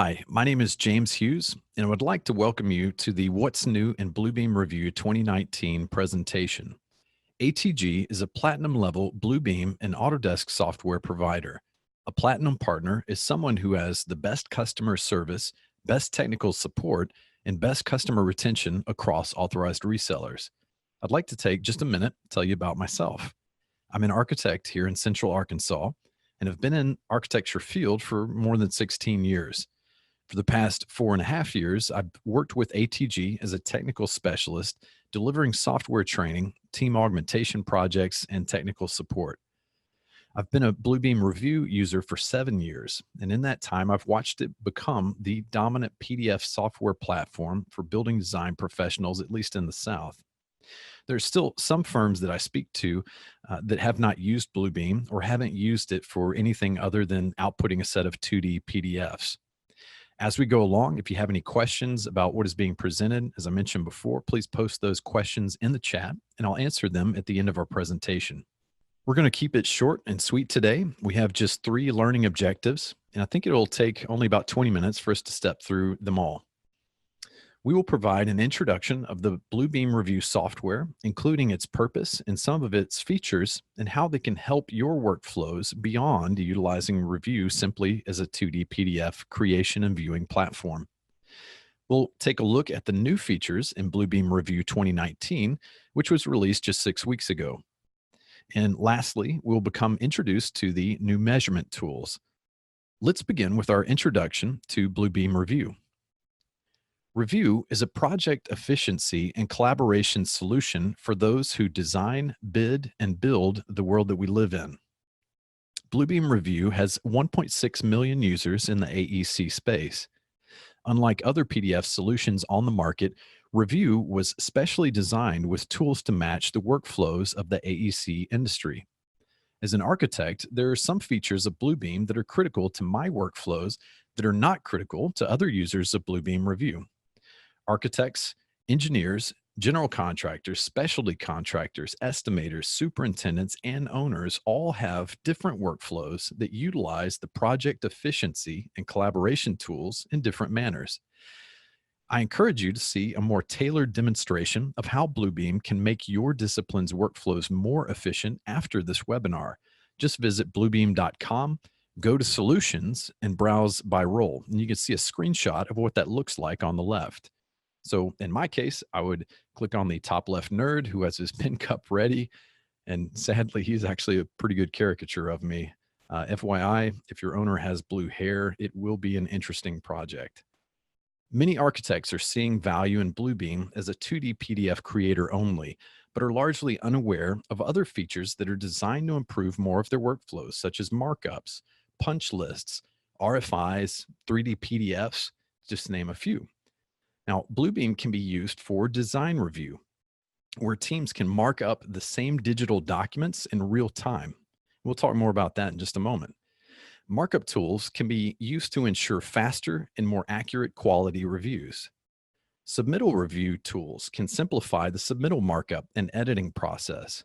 Hi, my name is James Hughes, and I would like to welcome you to the What's New in Bluebeam Revu 2019 presentation. ATG is a platinum level Bluebeam and Autodesk software provider. A platinum partner is someone who has the best customer service, best technical support, and best customer retention across authorized resellers. I'd like to take just a minute to tell you about myself. I'm an architect here in Central Arkansas and have been in architecture field for more than 16 years. For the past 4.5 years, I've worked with ATG as a technical specialist, delivering software training, team augmentation projects, and technical support. I've been a Bluebeam Revu user for 7 years, and in that time, I've watched it become the dominant PDF software platform for building design professionals, at least in the South. There's still some firms that I speak to that have not used Bluebeam or haven't used it for anything other than outputting a set of 2D PDFs. As we go along, if you have any questions about what is being presented, as I mentioned before, please post those questions in the chat and I'll answer them at the end of our presentation. We're going to keep it short and sweet today. We have just 3 learning objectives, and I think it'll take only about 20 minutes for us to step through them all. We will provide an introduction of the Bluebeam Revu software, including its purpose and some of its features, and how they can help your workflows beyond utilizing Revu simply as a 2D PDF creation and viewing platform. We'll take a look at the new features in Bluebeam Revu 2019, which was released just 6 weeks ago. And lastly, we'll become introduced to the new measurement tools. Let's begin with our introduction to Bluebeam Revu. Revu is a project efficiency and collaboration solution for those who design, bid, and build the world that we live in. Bluebeam Revu has 1.6 million users in the AEC space. Unlike other PDF solutions on the market, Revu was specially designed with tools to match the workflows of the AEC industry. As an architect, there are some features of Bluebeam that are critical to my workflows that are not critical to other users of Bluebeam Revu. Architects, engineers, general contractors, specialty contractors, estimators, superintendents, and owners all have different workflows that utilize the project efficiency and collaboration tools in different manners. I encourage you to see a more tailored demonstration of how Bluebeam can make your discipline's workflows more efficient after this webinar. Just visit bluebeam.com, go to Solutions, and browse by role. And you can see a screenshot of what that looks like on the left. So in my case, I would click on the top left nerd who has his pin cup ready. And sadly, he's actually a pretty good caricature of me. FYI, if your owner has blue hair, it will be an interesting project. Many architects are seeing value in Bluebeam as a 2D PDF creator only, but are largely unaware of other features that are designed to improve more of their workflows, such as markups, punch lists, RFIs, 3D PDFs, just to name a few. Now, Bluebeam can be used for design review, where teams can mark up the same digital documents in real time. We'll talk more about that in just a moment. Markup tools can be used to ensure faster and more accurate quality reviews. Submittal review tools can simplify the submittal markup and editing process.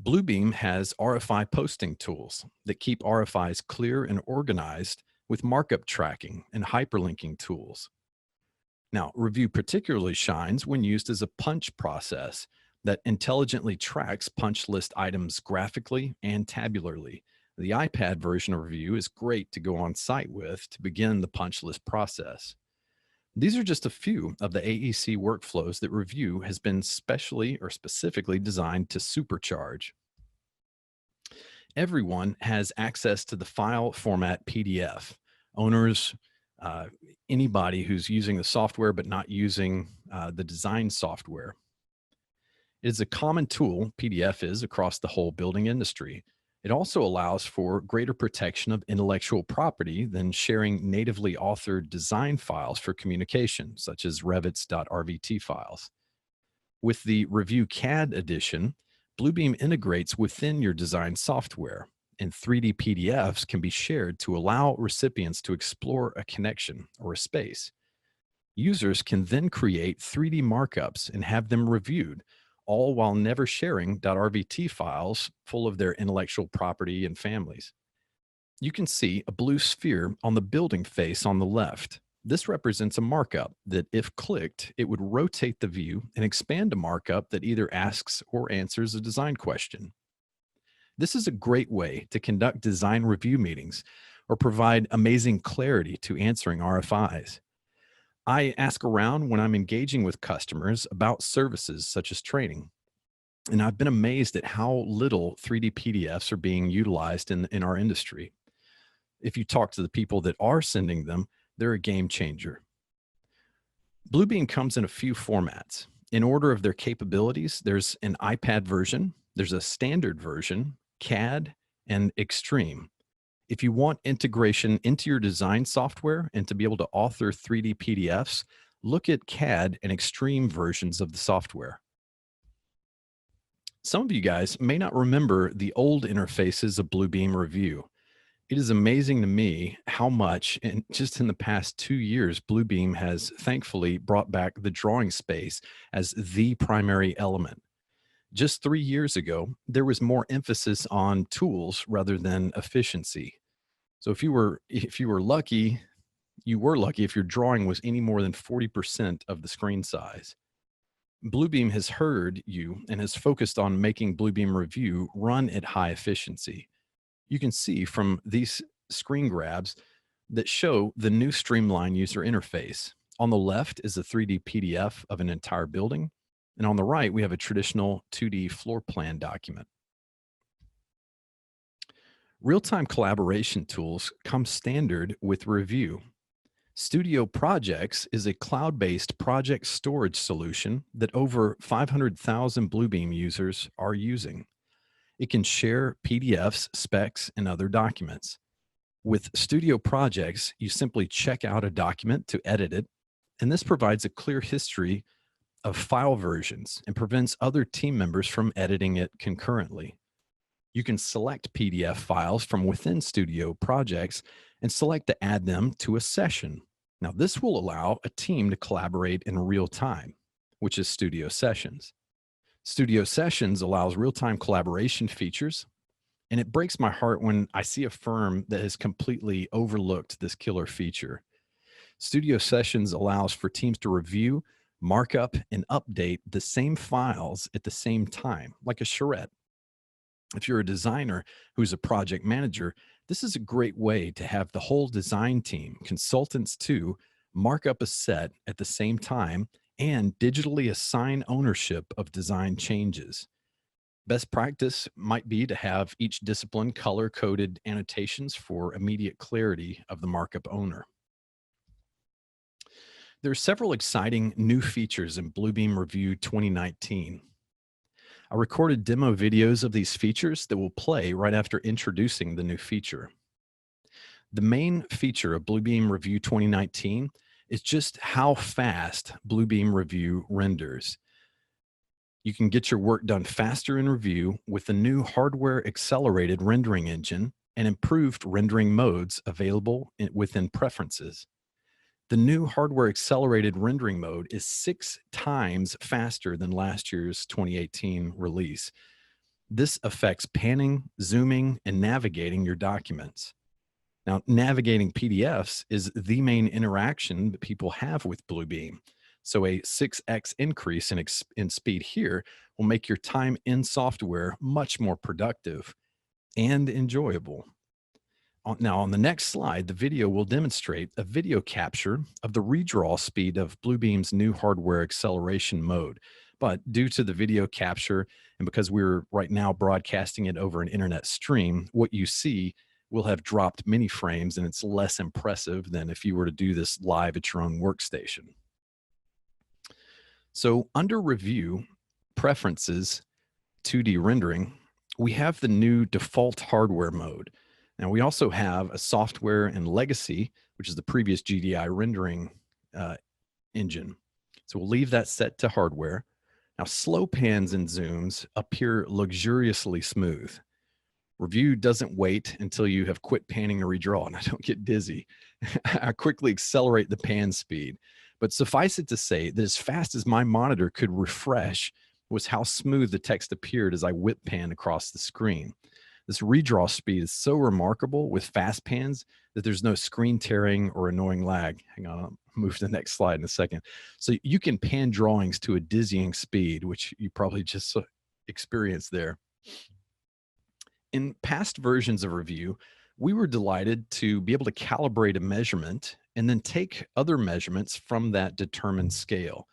Bluebeam has RFI posting tools that keep RFIs clear and organized with markup tracking and hyperlinking tools. Now, Revu particularly shines when used as a punch process that intelligently tracks punch list items graphically and tabularly. The iPad version of Revu is great to go on site with to begin the punch list process. These are just a few of the AEC workflows that Revu has been specially or specifically designed to supercharge. Everyone has access to the file format PDF. Owners, uh, anybody who's using the software but not using the design software. It is a common tool, PDF is, across the whole building industry. It also allows for greater protection of intellectual property than sharing natively authored design files for communication, such as Revits.rvt files. With the Revu CAD edition, Bluebeam integrates within your design software, and 3D PDFs can be shared to allow recipients to explore a connection or a space. Users can then create 3D markups and have them reviewed, all while never sharing .rvt files full of their intellectual property and families. You can see a blue sphere on the building face on the left. This represents a markup that, if clicked, it would rotate the view and expand a markup that either asks or answers a design question. This is a great way to conduct design review meetings or provide amazing clarity to answering RFIs. I ask around when I'm engaging with customers about services such as training, and I've been amazed at how little 3D PDFs are being utilized in our industry. If you talk to the people that are sending them, they're a game changer. Bluebeam comes in a few formats. In order of their capabilities, there's an iPad version, there's a standard version, CAD, and Extreme. If you want integration into your design software and to be able to author 3D PDFs, look at CAD and Extreme versions of the software. Some of you guys may not remember the old interfaces of Bluebeam Revu. It is amazing to me how much, and just in the past 2 years, Bluebeam has thankfully brought back the drawing space as the primary element. Just 3 years ago, there was more emphasis on tools rather than efficiency. So if you were lucky, you were lucky if your drawing was any more than 40% of the screen size. Bluebeam has heard you and has focused on making Bluebeam Revu run at high efficiency. You can see from these screen grabs that show the new streamlined user interface. On the left is a 3D PDF of an entire building, and on the right, we have a traditional 2D floor plan document. Real-time collaboration tools come standard with Revu. Studio Projects is a cloud-based project storage solution that over 500,000 Bluebeam users are using. It can share PDFs, specs, and other documents. With Studio Projects, you simply check out a document to edit it, and this provides a clear history of file versions and prevents other team members from editing it concurrently. You can select PDF files from within Studio Projects and select to add them to a session. Now, this will allow a team to collaborate in real time, which is Studio Sessions. Studio Sessions allows real-time collaboration features, and it breaks my heart when I see a firm that has completely overlooked this killer feature. Studio Sessions allows for teams to review, mark up, and update the same files at the same time, like a charrette. If you're a designer who's a project manager, this is a great way to have the whole design team, consultants too, mark up a set at the same time and digitally assign ownership of design changes. Best practice might be to have each discipline color-coded annotations for immediate clarity of the markup owner. There are several exciting new features in Bluebeam Revu 2019. I recorded demo videos of these features that will play right after introducing the new feature. The main feature of Bluebeam Revu 2019 is just how fast Bluebeam Revu renders. You can get your work done faster in Revu with the new hardware accelerated rendering engine and improved rendering modes available within preferences. The new hardware accelerated rendering mode is 6 times faster than last year's 2018 release. This affects panning, zooming, and navigating your documents. Now, navigating PDFs is the main interaction that people have with Bluebeam. So a 6x increase in speed here will make your time in software much more productive and enjoyable. Now, on the next slide, the video will demonstrate a video capture of the redraw speed of Bluebeam's new hardware acceleration mode. But due to the video capture, and because we're right now broadcasting it over an internet stream, what you see will have dropped many frames, and it's less impressive than if you were to do this live at your own workstation. So under Review, Preferences, 2D Rendering, we have the new default hardware mode. Now, we also have a software and legacy, which is the previous GDI rendering engine. So we'll leave that set to hardware. Now, slow pans and zooms appear luxuriously smooth. Review doesn't wait until you have quit panning to redraw, and I don't get dizzy. I quickly accelerate the pan speed. But suffice it to say that as fast as my monitor could refresh was how smooth the text appeared as I whip pan across the screen. This redraw speed is so remarkable with fast pans that there's no screen tearing or annoying lag. Hang on, I'll move to the next slide in a second. So you can pan drawings to a dizzying speed, which you probably just experienced there. In past versions of Review, we were delighted to be able to calibrate a measurement and then take other measurements from that determined scale.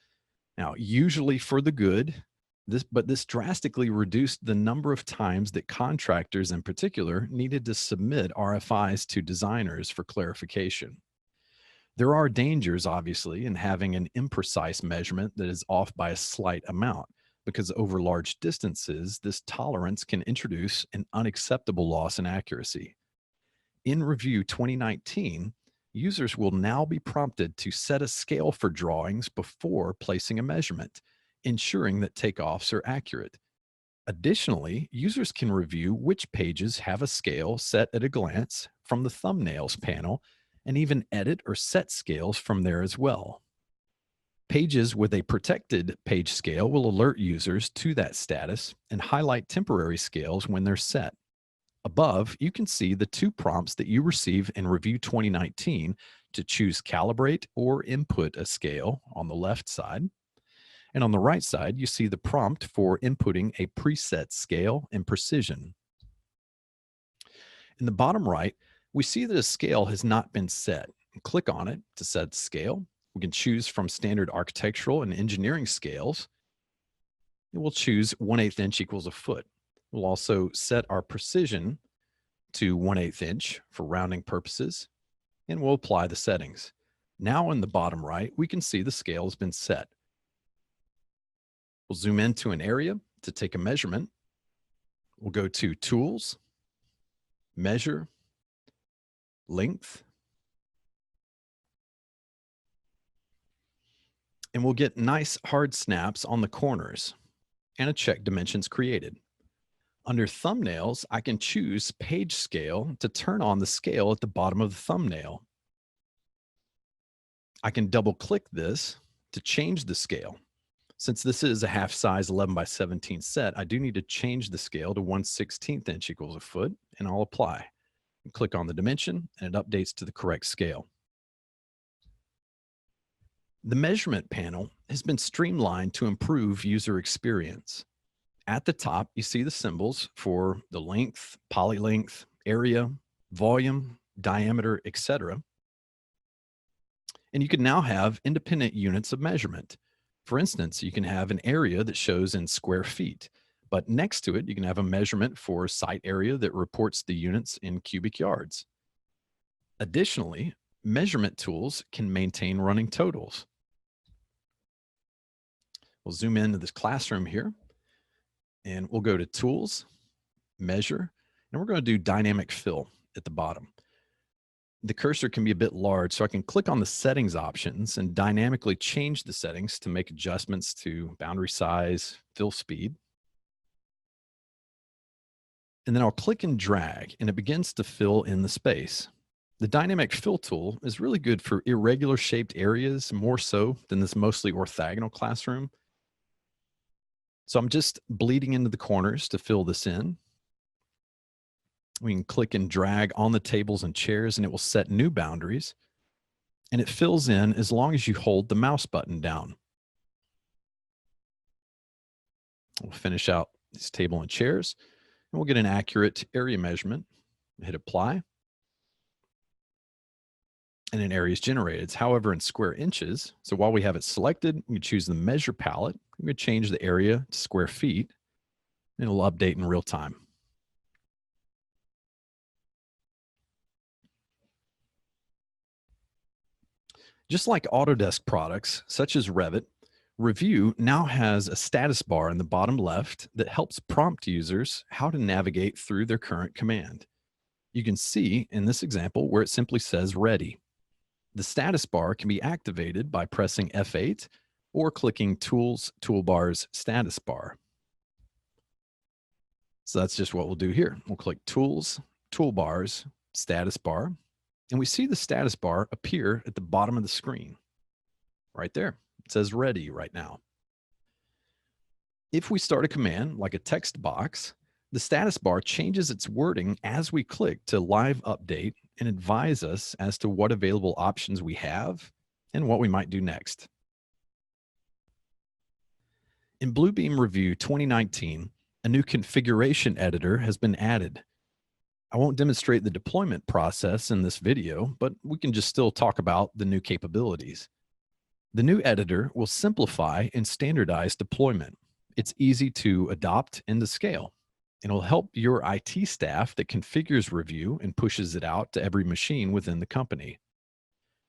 Now, usually for the good, this drastically reduced the number of times that contractors in particular needed to submit RFIs to designers for clarification. There are dangers, obviously, in having an imprecise measurement that is off by a slight amount, because over large distances, this tolerance can introduce an unacceptable loss in accuracy. In Review 2019, users will now be prompted to set a scale for drawings before placing a measurement, ensuring that takeoffs are accurate. Additionally, users can review which pages have a scale set at a glance from the thumbnails panel and even edit or set scales from there as well. Pages with a protected page scale will alert users to that status and highlight temporary scales when they're set. Above, you can see the two prompts that you receive in Review 2019 to choose Calibrate or Input a scale on the left side. And on the right side, you see the prompt for inputting a preset scale and precision. In the bottom right, we see that a scale has not been set. Click on it to set the scale. We can choose from standard architectural and engineering scales. And we'll choose 1/8 inch equals a foot. We'll also set our precision to 1/8 inch for rounding purposes, and we'll apply the settings. Now in the bottom right, we can see the scale has been set. We'll zoom into an area to take a measurement. We'll go to Tools, Measure, Length, and we'll get nice hard snaps on the corners and a check dimensions created. Under thumbnails, I can choose page scale to turn on the scale at the bottom of the thumbnail. I can double click this to change the scale. Since this is a half size 11 by 17 set, I do need to change the scale to 1/16 inch equals a foot, and I'll apply. Click on the dimension and it updates to the correct scale. The measurement panel has been streamlined to improve user experience. At the top, you see the symbols for the length, poly length, area, volume, diameter, etc. And you can now have independent units of measurement. For instance, you can have an area that shows in square feet, but next to it, you can have a measurement for site area that reports the units in cubic yards. Additionally, measurement tools can maintain running totals. We'll zoom into this classroom here, and we'll go to Tools, Measure, and we're going to do Dynamic Fill at the bottom. The cursor can be a bit large, so I can click on the settings options and dynamically change the settings to make adjustments to boundary size, fill speed. And then I'll click and drag, and it begins to fill in the space. The dynamic fill tool is really good for irregular shaped areas, more so than this mostly orthogonal classroom. So I'm just bleeding into the corners to fill this in. We can click and drag on the tables and chairs, and it will set new boundaries. And it fills in as long as you hold the mouse button down. We'll finish out this table and chairs, and we'll get an accurate area measurement. Hit apply. And an area is generated. It's however in square inches. So while we have it selected, we can choose the measure palette. I'm going to change the area to square feet, and it'll update in real time. Just like Autodesk products, such as Revit, Review now has a status bar in the bottom left that helps prompt users how to navigate through their current command. You can see in this example where it simply says ready. The status bar can be activated by pressing F8 or clicking Tools, Toolbars, Status Bar. So that's just what we'll do here. We'll click Tools, Toolbars, Status Bar, and we see the status bar appear at the bottom of the screen. Right there. It says ready right now. If we start a command like a text box, The status bar changes its wording as we click to live update and advise us as to what available options we have and what we might do next. In Bluebeam Revu 2019, a new configuration editor has been added. I won't demonstrate the deployment process in this video, but we can just still talk about the new capabilities. The new editor will simplify and standardize deployment. It's easy to adopt and to scale. It'll help your IT staff that configures Revu and pushes it out to every machine within the company.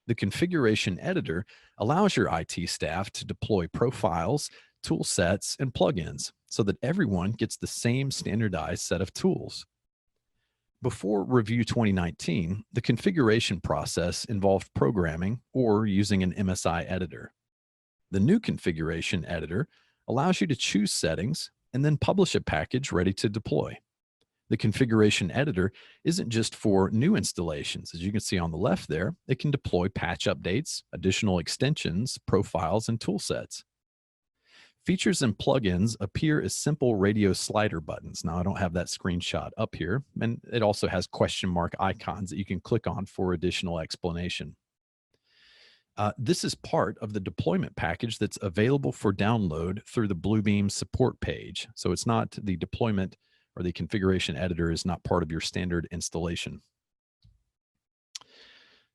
The configuration editor allows your IT staff to deploy profiles, tool sets, and plugins so that everyone gets the same standardized set of tools. Before Revu 2019, the configuration process involved programming or using an MSI editor. The new configuration editor allows you to choose settings and then publish a package ready to deploy. The configuration editor isn't just for new installations. As you can see on the left there, it can deploy patch updates, additional extensions, profiles, and tool sets. Features and plugins appear as simple radio slider buttons. Now, I don't have that screenshot up here, and it also has question mark icons that you can click on for additional explanation. This is part of the deployment package that's available for download through the Bluebeam support page. So it's not the deployment or the configuration editor is not part of your standard installation.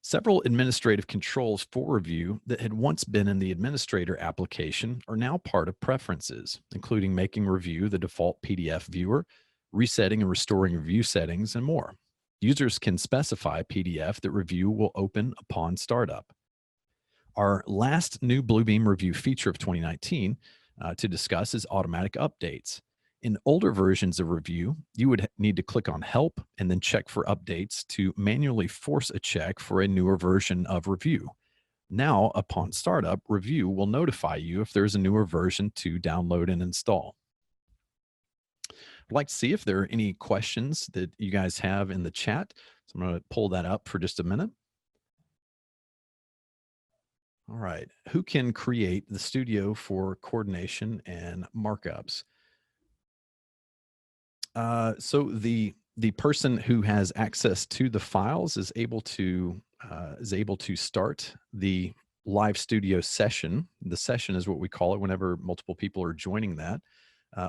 Several administrative controls for Revu that had once been in the administrator application are now part of preferences, including making Revu the default PDF viewer, resetting and restoring Revu settings, and more. Users can specify PDF that Revu will open upon startup. Our last new Bluebeam Revu feature of 2019 to discuss is automatic updates. In older versions of Revu, you would need to click on Help and then check for updates to manually force a check for a newer version of Revu. Now, upon startup, Revu will notify you if there's a newer version to download and install. I'd like to see if there are any questions that you guys have in the chat. So I'm going to pull that up for just a minute. All right. Who can create the studio for coordination and markups? So the person who has access to the files is able to start the live studio session. The session is what we call it whenever multiple people are joining that.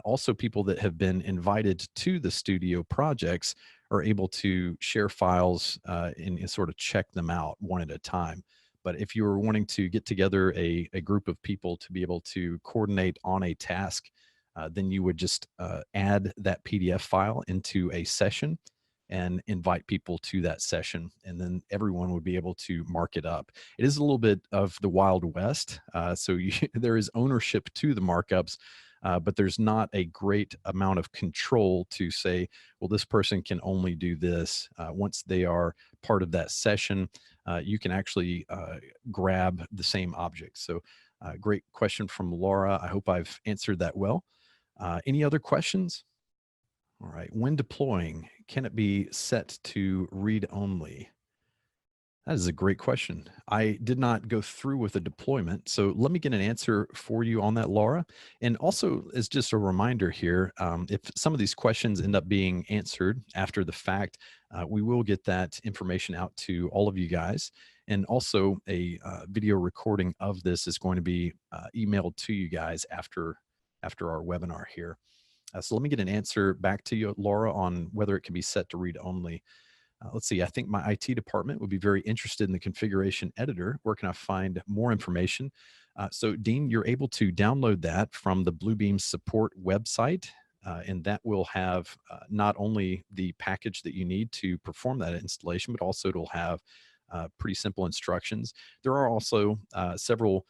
Also, people that have been invited to the studio projects are able to share files and sort of check them out one at a time. But if you were wanting to get together a group of people to be able to coordinate on a task, then you would just add that PDF file into a session and invite people to that session. And then everyone would be able to mark it up. It is a little bit of the Wild West. There is ownership to the markups, but there's not a great amount of control to say, well, this person can only do this. Once they are part of that session, you can actually grab the same object. So great question from Laura. I hope I've answered that well. Any other questions? All right. When deploying, can it be set to read only? That is a great question. I did not go through with a deployment, so let me get an answer for you on that, Laura. And also, as just a reminder here, if some of these questions end up being answered after the fact, we will get that information out to all of you guys. And also, a video recording of this is going to be emailed to you guys after our webinar here. So let me get an answer back to you, Laura, on whether it can be set to read only. Let's see, I think my IT department would be very interested in the configuration editor. Where can I find more information? So Dean, you're able to download that from the Bluebeam support website, and that will have not only the package that you need to perform that installation, but also it'll have pretty simple instructions. There are also several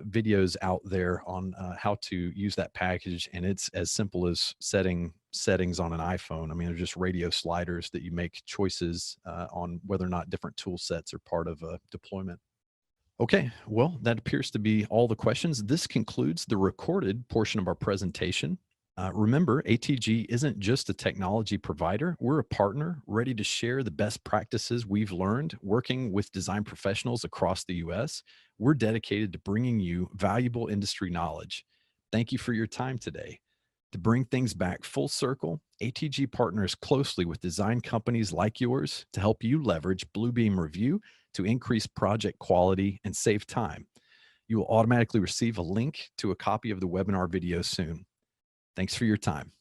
videos out there on how to use that package, and it's as simple as setting settings on an iPhone. I mean, they're just radio sliders that you make choices on whether or not different tool sets are part of a deployment. Okay, well, that appears to be all the questions. This concludes the recorded portion of our presentation. Remember, ATG isn't just a technology provider. We're a partner ready to share the best practices we've learned working with design professionals across the US. We're dedicated to bringing you valuable industry knowledge. Thank you for your time today. To bring things back full circle, ATG partners closely with design companies like yours to help you leverage Bluebeam Revu to increase project quality and save time. You will automatically receive a link to a copy of the webinar video soon. Thanks for your time.